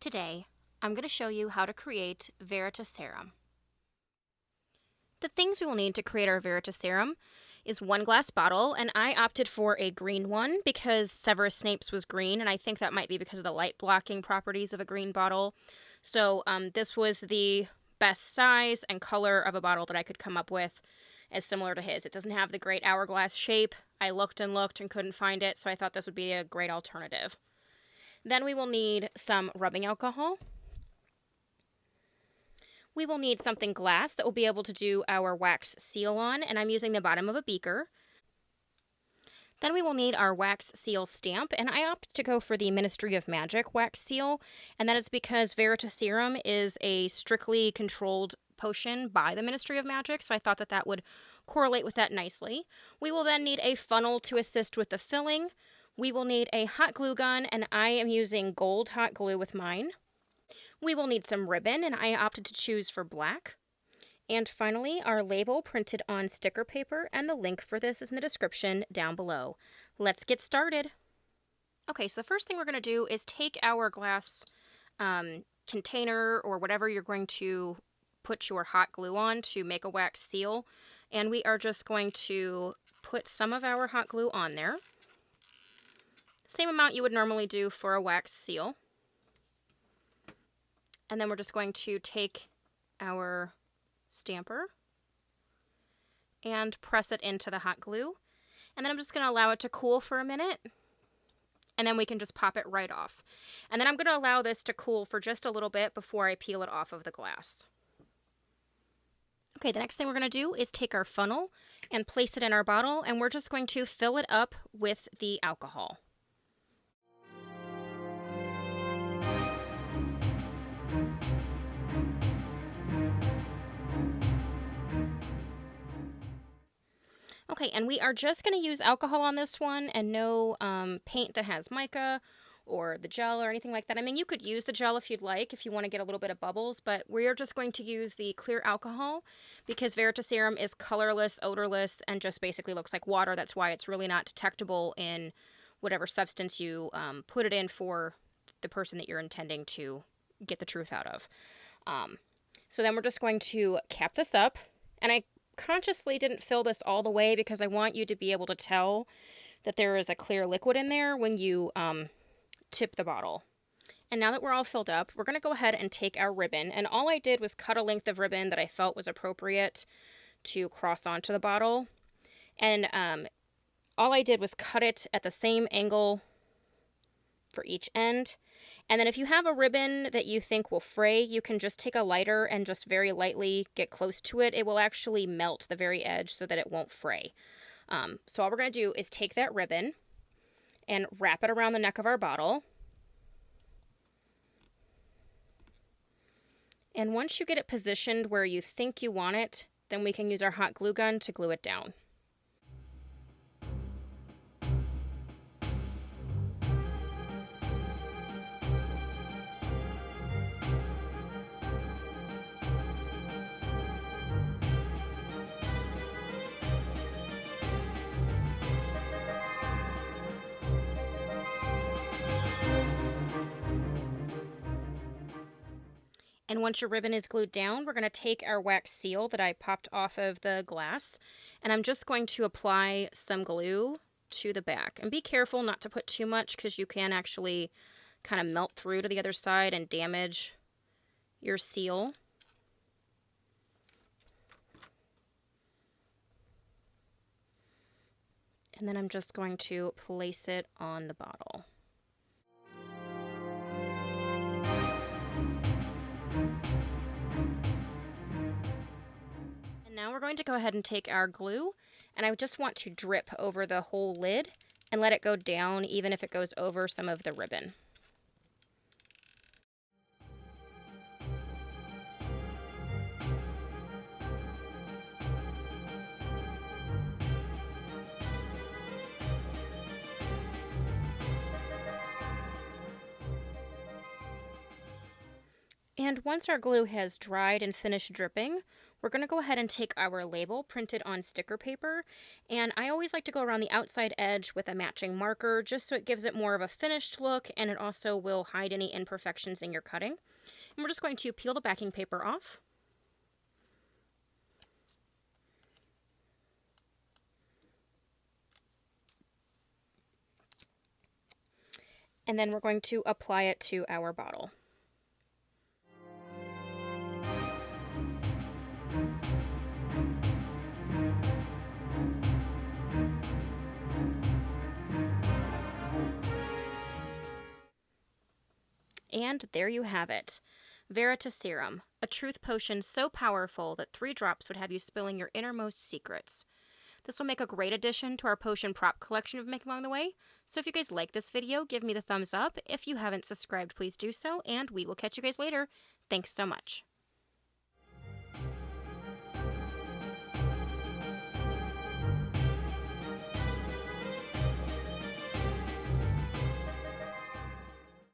Today, I'm going to show you how to create Veritaserum. The things we will need to create our Veritaserum is 1 glass bottle, and I opted for a green one because Severus Snape's was green, and I think that might be because of the light blocking properties of a green bottle. So this was the best size and color of a bottle that I could come up with as similar to his. It doesn't have the great hourglass shape. I looked and couldn't find it, so I thought this would be a great alternative. Then we will need some rubbing alcohol. We will need something glass that will be able to do our wax seal on, and I'm using the bottom of a beaker. Then we will need our wax seal stamp, and I opted to go for the Ministry of Magic wax seal, and that is because Veritaserum is a strictly controlled potion by the Ministry of Magic, so I thought that that would correlate with that nicely. We will then need a funnel to assist with the filling. We will need a hot glue gun, and I am using gold hot glue with mine. We will need some ribbon, and I opted to choose for black. And finally, our label printed on sticker paper, and the link for this is in the description down below. Let's get started. Okay, so the first thing we're going to do is take our glass container or whatever you're going to put your hot glue on to make a wax seal, and we are just going to put some of our hot glue on there. Same amount you would normally do for a wax seal. And then we're just going to take our stamper and press it into the hot glue. And then I'm just going to allow it to cool for a minute. And then we can just pop it right off. And then I'm going to allow this to cool for just a little bit before I peel it off of the glass. Okay, the next thing we're going to do is take our funnel and place it in our bottle. And we're just going to fill it up with the alcohol. Okay, and we are just going to use alcohol on this one and no paint that has mica or the gel or anything like that. I mean, you could use the gel if you'd like, if you want to get a little bit of bubbles, but we're just going to use the clear alcohol because Veritaserum is colorless, odorless, and just basically looks like water. That's why it's really not detectable in whatever substance you put it in for the person that you're intending to get the truth out of. So then we're just going to cap this up, and I consciously didn't fill this all the way because I want you to be able to tell that there is a clear liquid in there when you tip the bottle. And now that we're all filled up, we're going to go ahead and take our ribbon, and all I did was cut a length of ribbon that I felt was appropriate to cross onto the bottle, and all I did was cut it at the same angle for each end. And then if you have a ribbon that you think will fray, you can just take a lighter and just very lightly get close to it. It will actually melt the very edge so that it won't fray. So all we're going to do is take that ribbon and wrap it around the neck of our bottle. And once you get it positioned where you think you want it, then we can use our hot glue gun to glue it down. And once your ribbon is glued down, we're going to take our wax seal that I popped off of the glass, and I'm just going to apply some glue to the back. And be careful not to put too much because you can actually kind of melt through to the other side and damage your seal. And then I'm just going to place it on the bottle. Now we're going to go ahead and take our glue, and I just want to drip over the whole lid and let it go down even if it goes over some of the ribbon. And once our glue has dried and finished dripping, We're going to go ahead and take our label printed on sticker paper, and I always like to go around the outside edge with a matching marker just so it gives it more of a finished look, and it also will hide any imperfections in your cutting. And we're just going to peel the backing paper off. And then we're going to apply it to our bottle. And there you have it. Veritaserum, a truth potion so powerful that 3 drops would have you spilling your innermost secrets. This will make a great addition to our potion prop collection we've made along the way. So if you guys like this video, give me the thumbs up. If you haven't subscribed, please do so, and we will catch you guys later. Thanks so much.